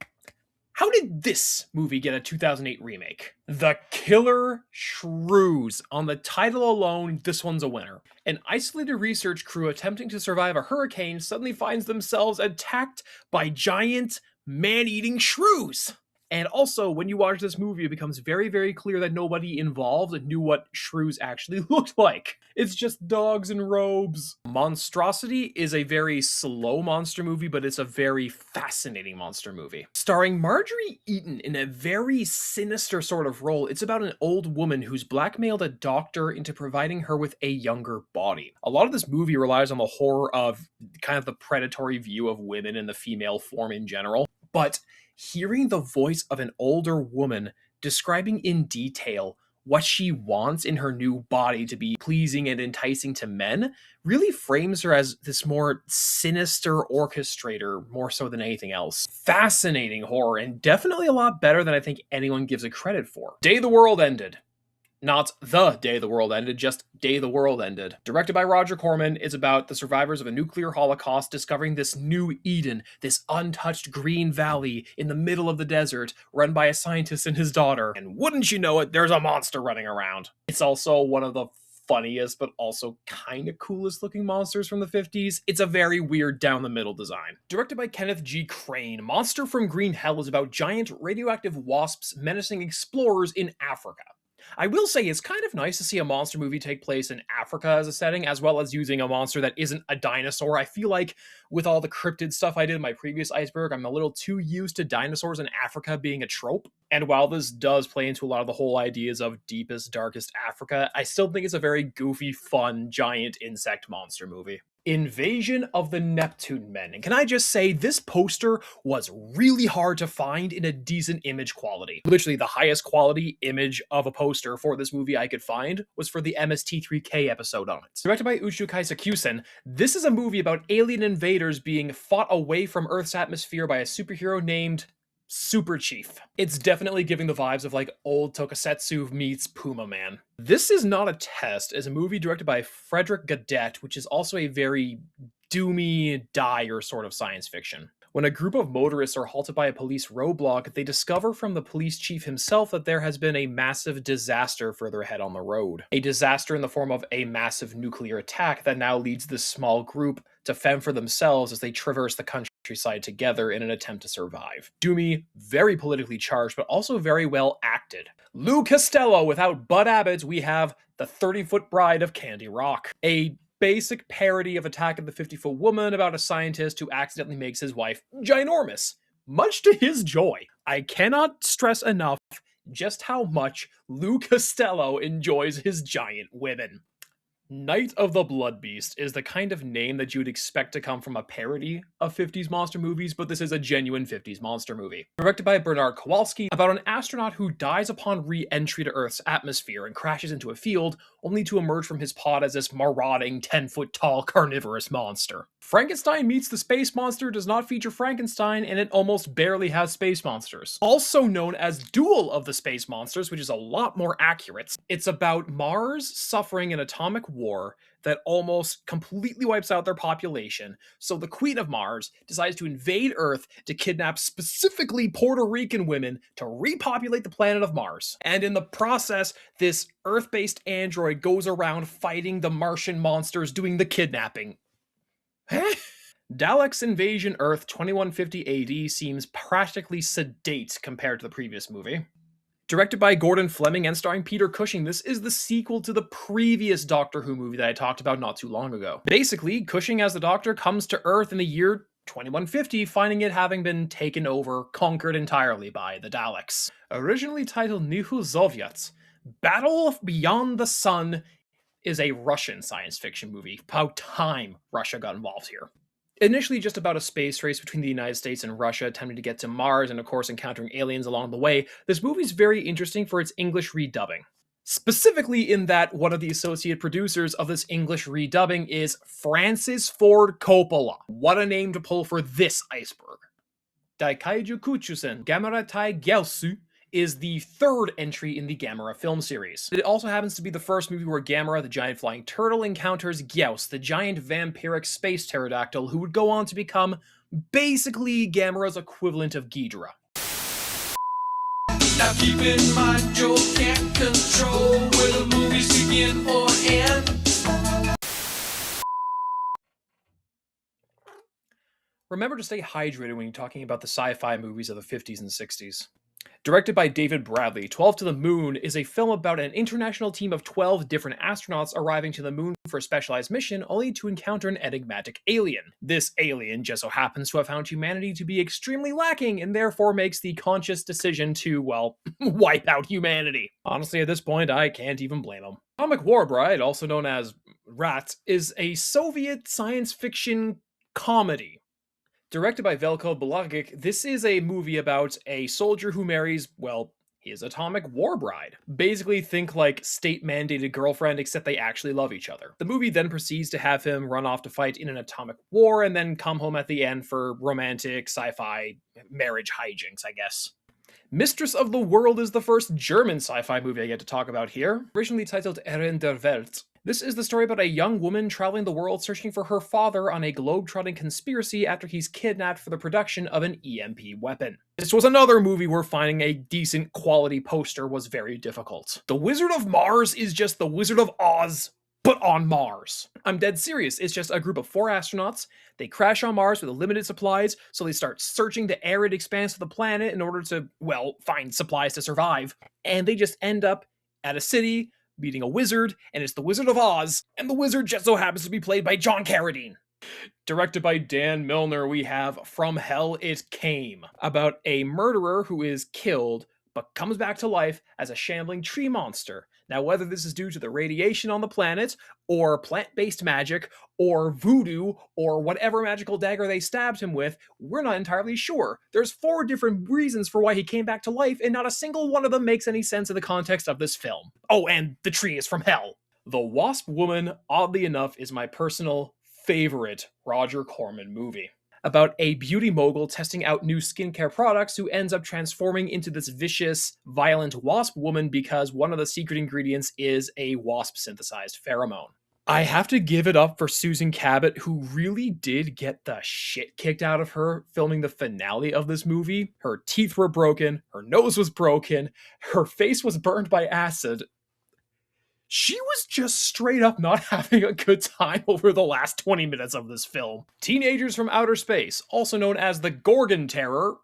How did this movie get a 2008 remake? The Killer Shrews. On the title alone, this one's a winner. An isolated research crew attempting to survive a hurricane suddenly finds themselves attacked by giant, man-eating shrews. And also, when you watch this movie, it becomes very, very clear that nobody involved knew what shrews actually looked like. It's just dogs in robes. Monstrosity is a very slow monster movie, but it's a very fascinating monster movie. Starring Marjorie Eaton in a very sinister sort of role, it's about an old woman who's blackmailed a doctor into providing her with a younger body. A lot of this movie relies on the horror of kind of the predatory view of women and the female form in general, but hearing the voice of an older woman describing in detail what she wants in her new body to be pleasing and enticing to men really frames her as this more sinister orchestrator more so than anything else. Fascinating horror, and definitely a lot better than I think anyone gives it credit for. Day the World Ended. Not The Day the World Ended, just Day the World Ended. Directed by Roger Corman, it's about the survivors of a nuclear holocaust discovering this new Eden, this untouched green valley in the middle of the desert, run by a scientist and his daughter. And wouldn't you know it, there's a monster running around. It's also one of the funniest but also kind of coolest looking monsters from the 50s. It's a very weird down the middle design. Directed by Kenneth G. Crane, Monster from Green Hell is about giant radioactive wasps menacing explorers in Africa. I will say it's kind of nice to see a monster movie take place in Africa as a setting, as well as using a monster that isn't a dinosaur. I feel like with all the cryptid stuff I did in my previous Iceberg, I'm a little too used to dinosaurs in Africa being a trope. And while this does play into a lot of the whole ideas of deepest, darkest Africa, I still think it's a very goofy, fun, giant insect monster movie. Invasion of the Neptune Men. And can I just say, this poster was really hard to find in a decent image quality. Literally the highest quality image of a poster for this movie I could find was for the MST3K episode on it. Directed by Uchu Kaisakusen, this is a movie about alien invaders being fought away from Earth's atmosphere by a superhero named Super Chief. It's definitely giving the vibes of like old Tokusatsu meets Puma Man. This is not a test as a movie directed by Frederick Gadet, which is also a very doomy, dire sort of science fiction. When a group of motorists are halted by a police roadblock, they discover from the police chief himself that there has been a massive disaster further ahead on the road. A disaster in the form of a massive nuclear attack that now leads this small group to fend for themselves as they traverse the countryside together in an attempt to survive. Doomy, very politically charged, but also very well acted. Lou Costello, without Bud Abbott, we have The 30-Foot Bride of Candy Rock. A basic parody of Attack of the 50-Foot Woman about a scientist who accidentally makes his wife ginormous, much to his joy. I cannot stress enough just how much Lou Costello enjoys his giant women. Night of the Blood Beast is the kind of name that you would expect to come from a parody of 50s monster movies, but this is a genuine 50s monster movie. Directed by Bernard Kowalski, about an astronaut who dies upon re-entry to Earth's atmosphere and crashes into a field, only to emerge from his pod as this marauding 10-foot-tall carnivorous monster. Frankenstein Meets the Space Monster does not feature Frankenstein, and it almost barely has space monsters. Also known as Duel of the Space Monsters, which is a lot more accurate. It's about Mars suffering an atomic war that almost completely wipes out their population, so the Queen of Mars decides to invade Earth to kidnap specifically Puerto Rican women to repopulate the planet of Mars. And in the process, this Earth-based android goes around fighting the Martian monsters doing the kidnapping. Daleks Invasion Earth 2150 AD seems practically sedate compared to the previous movie. Directed by Gordon Fleming and starring Peter Cushing, this is the sequel to the previous Doctor Who movie that I talked about not too long ago. Basically, Cushing as the Doctor comes to Earth in the year 2150, finding it having been taken over, conquered entirely by the Daleks. Originally titled Nihu Soviets, Battle Beyond the Sun is a Russian science fiction movie. About time Russia got involved here. Initially just about a space race between the United States and Russia attempting to get to Mars and of course encountering aliens along the way, this movie's very interesting for its English redubbing. Specifically in that one of the associate producers of this English redubbing is Francis Ford Coppola. What a name to pull for this iceberg. Daikaiju Kuchusen Gamera Tai Gyausu is the third entry in the Gamera film series. It also happens to be the first movie where Gamera, the giant flying turtle, encounters Gyaos, the giant vampiric space pterodactyl who would go on to become basically Gamera's equivalent of Ghidorah. Now keep in mind, Joe can't control where the movies begin or end. Remember to stay hydrated when you're talking about the sci-fi movies of the 50s and 60s. Directed by David Bradley, 12 to the Moon is a film about an international team of 12 different astronauts arriving to the moon for a specialized mission only to encounter an enigmatic alien. This alien just so happens to have found humanity to be extremely lacking and therefore makes the conscious decision to, well, wipe out humanity. Honestly, at this point, I can't even blame him. Atomic War Bride, also known as Rat, is a Soviet science fiction comedy. Directed by Veljko Balagic, this is a movie about a soldier who marries, well, his atomic war bride. Basically think like state-mandated girlfriend, except they actually love each other. The movie then proceeds to have him run off to fight in an atomic war and then come home at the end for romantic, sci-fi, marriage hijinks, I guess. Mistress of the World is the first German sci-fi movie I get to talk about here. Originally titled Erin der Welt, this is the story about a young woman traveling the world searching for her father on a globe-trotting conspiracy after he's kidnapped for the production of an EMP weapon. This was another movie where finding a decent quality poster was very difficult. The Wizard of Mars is just the Wizard of Oz, but on Mars. I'm dead serious, it's just a group of 4 astronauts. They crash on Mars with limited supplies, so they start searching the arid expanse of the planet in order to, well, find supplies to survive. And they just end up at a city, meeting a wizard, and it's the Wizard of Oz, and the wizard just so happens to be played by John Carradine. Directed by Dan Milner, we have From Hell It Came, about a murderer who is killed, but comes back to life as a shambling tree monster. Now, whether this is due to the radiation on the planet, or plant-based magic, or voodoo, or whatever magical dagger they stabbed him with, we're not entirely sure. There's 4 different reasons for why he came back to life, and not a single one of them makes any sense in the context of this film. Oh, and the tree is from hell. The Wasp Woman, oddly enough, is my personal favorite Roger Corman movie. About a beauty mogul testing out new skincare products who ends up transforming into this vicious, violent wasp woman because one of the secret ingredients is a wasp-synthesized pheromone. I have to give it up for Susan Cabot, who really did get the shit kicked out of her filming the finale of this movie. Her teeth were broken, her nose was broken, her face was burned by acid. She was just straight up not having a good time over the last 20 minutes of this film. Teenagers from Outer Space, also known as the Gorgon Terror,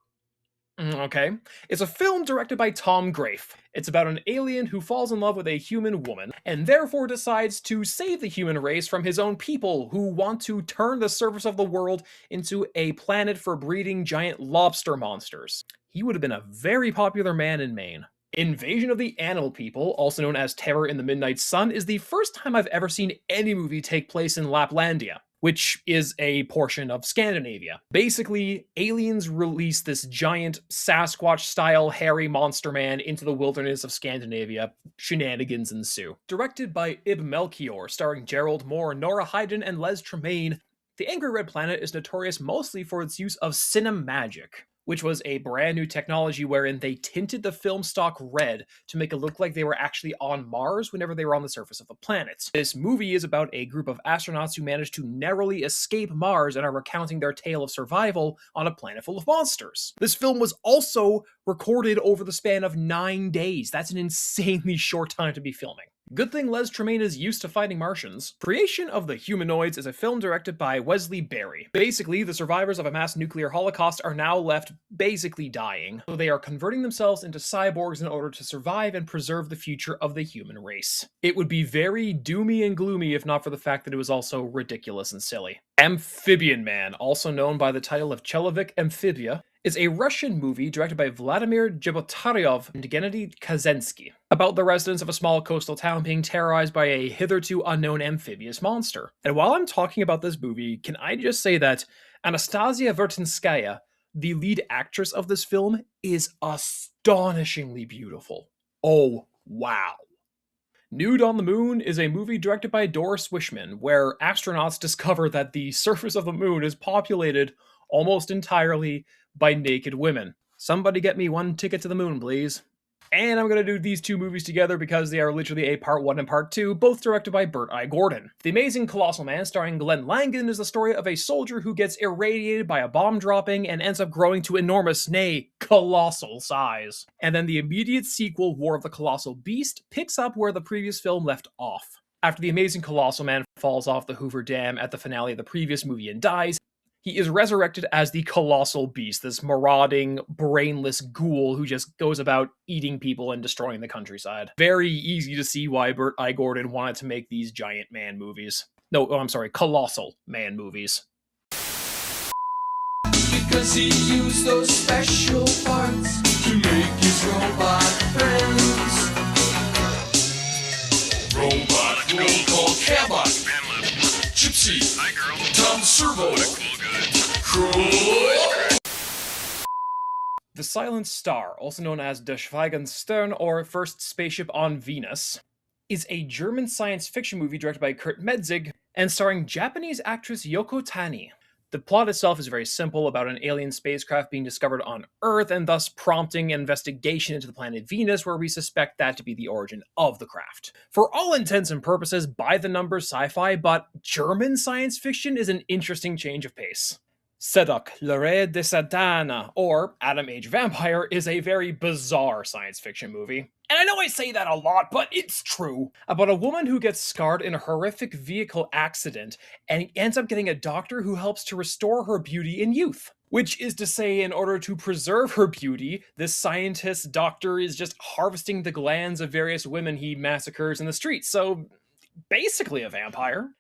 okay, it's a film directed by Tom Grafe. It's about an alien who falls in love with a human woman, and therefore decides to save the human race from his own people who want to turn the surface of the world into a planet for breeding giant lobster monsters. He would have been a very popular man in Maine. Invasion of the Animal People, also known as Terror in the Midnight Sun, is the first time I've ever seen any movie take place in Laplandia, which is a portion of Scandinavia. Basically, aliens release this giant Sasquatch-style hairy monster man into the wilderness of Scandinavia. Shenanigans ensue. Directed by Ib Melchior, starring Gerald Moore, Nora Hayden, and Les Tremaine, The Angry Red Planet is notorious mostly for its use of cinemagic, which was a brand new technology wherein they tinted the film stock red to make it look like they were actually on Mars whenever they were on the surface of the planet. This movie is about a group of astronauts who managed to narrowly escape Mars and are recounting their tale of survival on a planet full of monsters. This film was also recorded over the span of 9 days. That's an insanely short time to be filming. Good thing Les Tremayne is used to fighting Martians. Creation of the Humanoids is a film directed by Wesley Berry. Basically, the survivors of a mass nuclear holocaust are now left basically dying, so they are converting themselves into cyborgs in order to survive and preserve the future of the human race. It would be very doomy and gloomy if not for the fact that it was also ridiculous and silly. Amphibian Man, also known by the title of Chelovik Amphibia, is a Russian movie directed by Vladimir Zhibotaryov and Gennady Kazensky about the residents of a small coastal town being terrorized by a hitherto unknown amphibious monster. And while I'm talking about this movie, can I just say that Anastasia Vertinskaya, the lead actress of this film, is astonishingly beautiful. Oh, wow. Nude on the Moon is a movie directed by Doris Wishman, where astronauts discover that the surface of the moon is populated almost entirely by naked women. Somebody get me one ticket to the moon, please. And I'm going to do these two movies together because they are literally a part 1 and part 2, both directed by Burt I. Gordon. The Amazing Colossal Man, starring Glenn Langan, is the story of a soldier who gets irradiated by a bomb dropping and ends up growing to enormous, nay, colossal size. And then the immediate sequel, War of the Colossal Beast, picks up where the previous film left off. After the Amazing Colossal Man falls off the Hoover Dam at the finale of the previous movie and dies, he is resurrected as the Colossal Beast, this marauding, brainless ghoul who just goes about eating people and destroying the countryside. Very easy to see why Burt I. Gordon wanted to make these giant man movies. No, I'm sorry, colossal man movies. Because he used those special parts to make his robot friends. Robot roll call Cabot. Gypsy. Hi, girl. Tom Servo. The Silent Star, also known as Der Schweigenstern or First Spaceship on Venus, is a German science fiction movie directed by Kurt Metzig and starring Japanese actress Yoko Tani. The plot itself is very simple, about an alien spacecraft being discovered on Earth and thus prompting an investigation into the planet Venus, where we suspect that to be the origin of the craft. For all intents and purposes, by the numbers sci-fi, but German science fiction is an interesting change of pace. Sedok, l'Are de Satana, or Atom Age Vampire, is a very bizarre science fiction movie. And I know I say that a lot, but it's true. About a woman who gets scarred in a horrific vehicle accident and ends up getting a doctor who helps to restore her beauty and youth. Which is to say, in order to preserve her beauty, this scientist doctor is just harvesting the glands of various women he massacres in the streets. So, basically a vampire.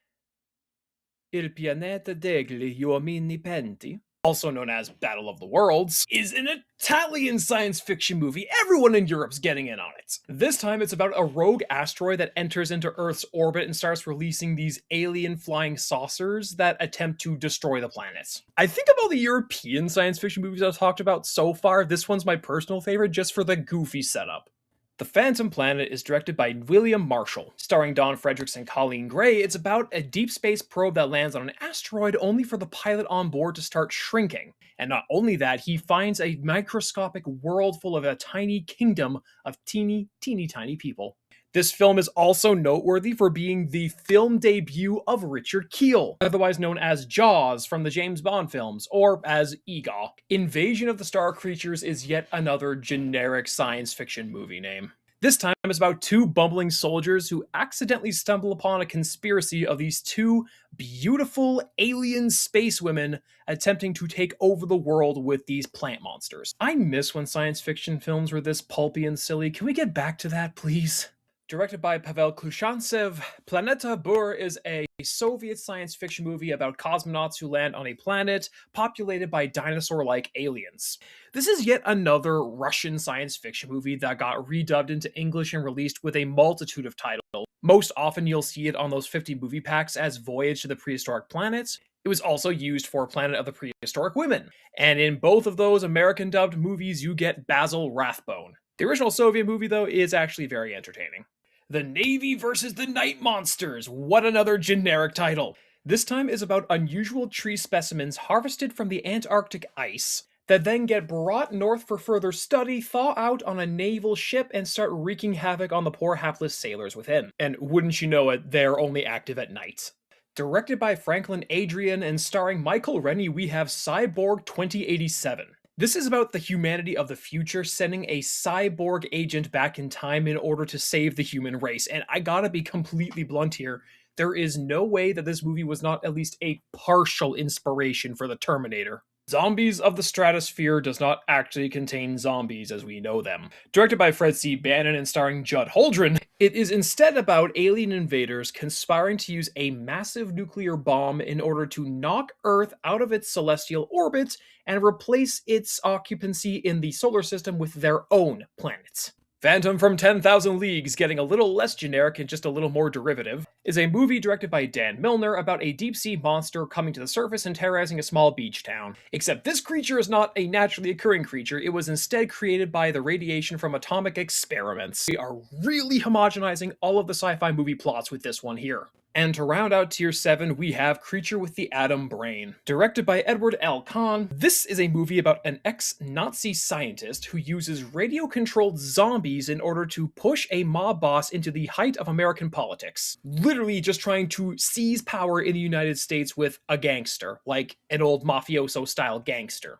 Il pianeta degli uomini penti, also known as Battle of the Worlds, is an Italian science fiction movie. Everyone in Europe's getting in on it. This time it's about a rogue asteroid that enters into Earth's orbit and starts releasing these alien flying saucers that attempt to destroy the planet. I think of all the European science fiction movies I've talked about so far, this one's my personal favorite just for the goofy setup. The Phantom Planet is directed by William Marshall. Starring Don Fredericks and Colleen Gray, it's about a deep space probe that lands on an asteroid only for the pilot on board to start shrinking. And not only that, he finds a microscopic world full of a tiny kingdom of teeny tiny people. This film is also noteworthy for being the film debut of Richard Kiel, otherwise known as Jaws from the James Bond films, or as Ego. Invasion of the Star Creatures is yet another generic science fiction movie name. This time is about two bumbling soldiers who accidentally stumble upon a conspiracy of these two beautiful alien space women attempting to take over the world with these plant monsters. I miss when science fiction films were this pulpy and silly. Can we get back to that, please? Directed by Pavel Klushantsev, Planeta Bur is a Soviet science fiction movie about cosmonauts who land on a planet populated by dinosaur-like aliens. This is yet another Russian science fiction movie that got redubbed into English and released with a multitude of titles. Most often you'll see it on those 50 movie packs as Voyage to the Prehistoric Planets. It was also used for Planet of the Prehistoric Women. And in both of those American dubbed movies you get Basil Rathbone. The original Soviet movie, though, is actually very entertaining. The Navy versus the Night Monsters. What another generic title. This time is about unusual tree specimens harvested from the Antarctic ice that then get brought north for further study, thaw out on a naval ship, and start wreaking havoc on the poor hapless sailors within. And wouldn't you know it, they're only active at night. Directed by Franklin Adrian and starring Michael Rennie, we have Cyborg 2087. This is about the humanity of the future sending a cyborg agent back in time in order to save the human race. And I gotta be completely blunt here. There is no way that this movie was not at least a partial inspiration for the Terminator. Zombies of the Stratosphere does not actually contain zombies as we know them. Directed by Fred C. Bannon and starring Judd Holdren, it is instead about alien invaders conspiring to use a massive nuclear bomb in order to knock Earth out of its celestial orbit and replace its occupancy in the solar system with their own planets. Phantom from 10,000 Leagues, getting a little less generic and just a little more derivative, is a movie directed by Dan Milner about a deep-sea monster coming to the surface and terrorizing a small beach town. Except this creature is not a naturally occurring creature, it was instead created by the radiation from atomic experiments. We are really homogenizing all of the sci-fi movie plots with this one here. And to round out Tier 7, we have Creature with the Atom Brain. Directed by Edward L. Kahn, this is a movie about an ex-Nazi scientist who uses radio-controlled zombies in order to push a mob boss into the height of American politics. Literally just trying to seize power in the United States with a gangster, like an old mafioso-style gangster.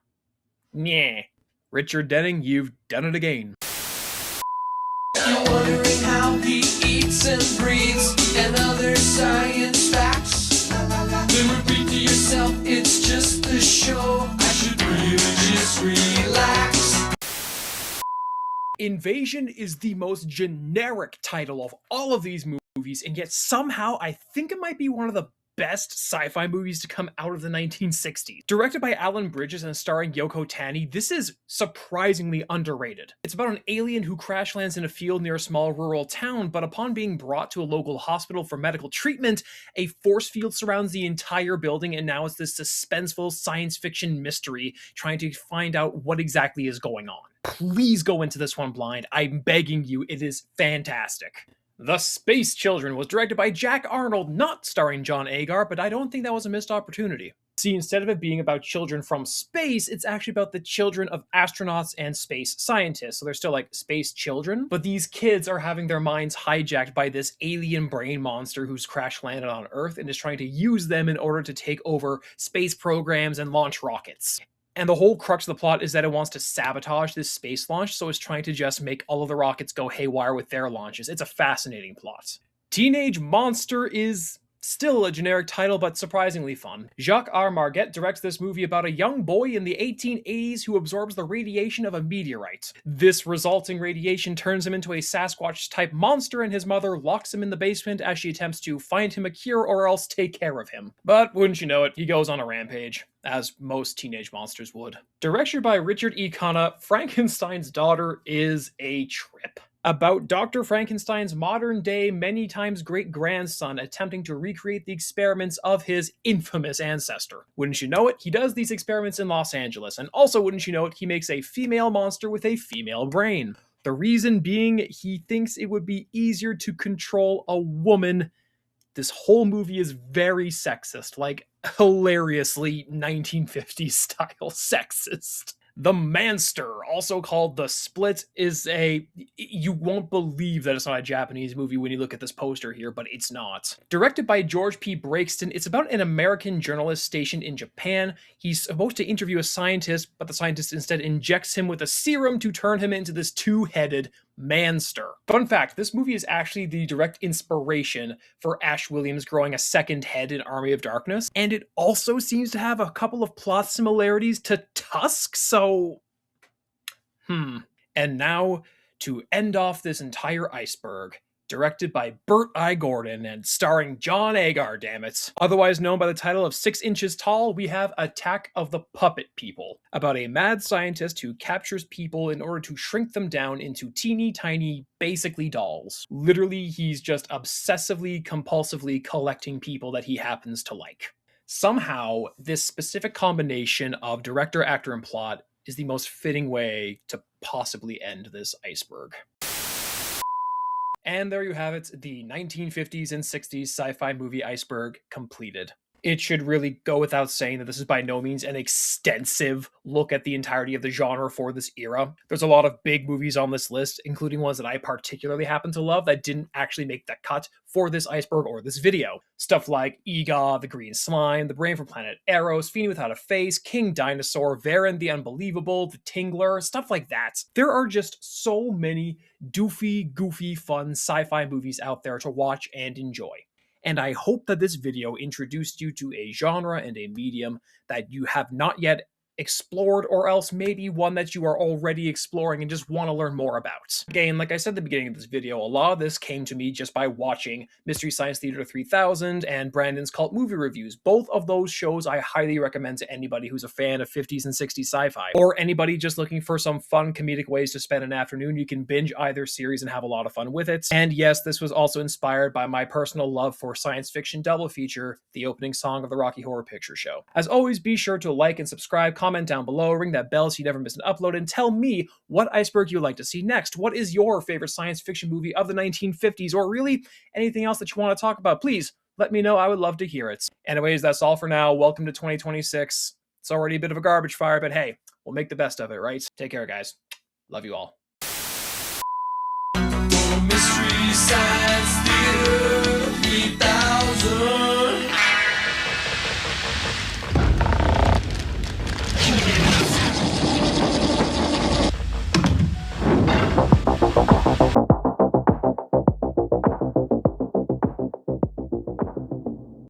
Nyeh. Richard Denning, you've done it again. You're wondering how he eats and breathes and other science facts. Then repeat to yourself, it's just a show. I should really just relax. Invasion is the most generic title of all of these movies, and yet somehow I think it might be one of the best sci-fi movies to come out of the 1960s. Directed by Alan Bridges and starring Yoko Tani, this is surprisingly underrated. It's about an alien who crash lands in a field near a small rural town, but upon being brought to a local hospital for medical treatment, a force field surrounds the entire building, and now it's this suspenseful science fiction mystery trying to find out what exactly is going on. Please go into this one blind. I'm begging you, it is fantastic. The Space Children was directed by Jack Arnold, not starring John Agar, but I don't think that was a missed opportunity. See, instead of it being about children from space, it's actually about the children of astronauts and space scientists. So they're still like space children, but these kids are having their minds hijacked by this alien brain monster who's crash landed on Earth and is trying to use them in order to take over space programs and launch rockets. And the whole crux of the plot is that it wants to sabotage this space launch, so it's trying to just make all of the rockets go haywire with their launches. It's a fascinating plot. Teenage Monster is still a generic title, but surprisingly fun. Jacques R. Marguet directs this movie about a young boy in the 1880s who absorbs the radiation of a meteorite. This resulting radiation turns him into a Sasquatch-type monster, and his mother locks him in the basement as she attempts to find him a cure or else take care of him. But wouldn't you know it, he goes on a rampage, as most teenage monsters would. Directed by Richard E. Cannata, Frankenstein's Daughter is a trip. About Dr. Frankenstein's modern-day, many times great-grandson attempting to recreate the experiments of his infamous ancestor. Wouldn't you know it, he does these experiments in Los Angeles, and also wouldn't you know it, he makes a female monster with a female brain. The reason being, he thinks it would be easier to control a woman. This whole movie is very sexist, like hilariously 1950s style sexist. The Manster, also called The Split, is you won't believe that it's not a Japanese movie when you look at this poster here, but it's not. Directed by George P. Breakston, it's about an American journalist stationed in Japan. He's supposed to interview a scientist, but the scientist instead injects him with a serum to turn him into this two-headed Manster. Fun fact, this movie is actually the direct inspiration for Ash Williams growing a second head in Army of Darkness, and it also seems to have a couple of plot similarities to Tusk, so... And now, to end off this entire iceberg, directed by Burt I. Gordon and starring John Agar, dammit. Otherwise known by the title of 6 Inches Tall, we have Attack of the Puppet People, about a mad scientist who captures people in order to shrink them down into teeny tiny, basically dolls. Literally, he's just obsessively, compulsively collecting people that he happens to like. Somehow, this specific combination of director, actor, and plot is the most fitting way to possibly end this iceberg. And there you have it, the 1950s and 60s sci-fi movie Iceberg completed. It should really go without saying that this is by no means an extensive look at the entirety of the genre for this era. There's a lot of big movies on this list, including ones that I particularly happen to love that didn't actually make the cut for this iceberg or this video. Stuff like Ega, The Green Slime, The Brain from Planet Arrows, Feeny Without a Face, King Dinosaur, Varen the Unbelievable, The Tingler, stuff like that. There are just so many doofy, goofy, fun sci-fi movies out there to watch and enjoy. And I hope that this video introduced you to a genre and a medium that you have not yet explored, or else maybe one that you are already exploring and just want to learn more about. Again, like I said at the beginning of this video, a lot of this came to me just by watching Mystery Science Theater 3000 and Brandon's Cult Movie Reviews. Both of those shows I highly recommend to anybody who's a fan of 50s and 60s sci-fi, or anybody just looking for some fun comedic ways to spend an afternoon. You can binge either series and have a lot of fun with it. And yes, this was also inspired by my personal love for science fiction double feature, the opening song of the Rocky Horror Picture Show. As always, be sure to like and subscribe, comment down below, ring that bell so you never miss an upload, and tell me what iceberg you'd like to see next. What is your favorite science fiction movie of the 1950s, or really anything else that you want to talk about? Please let me know. I would love to hear it. Anyways, that's all for now. Welcome to 2026. It's already a bit of a garbage fire, but hey, we'll make the best of it, right? Take care, guys. Love you all.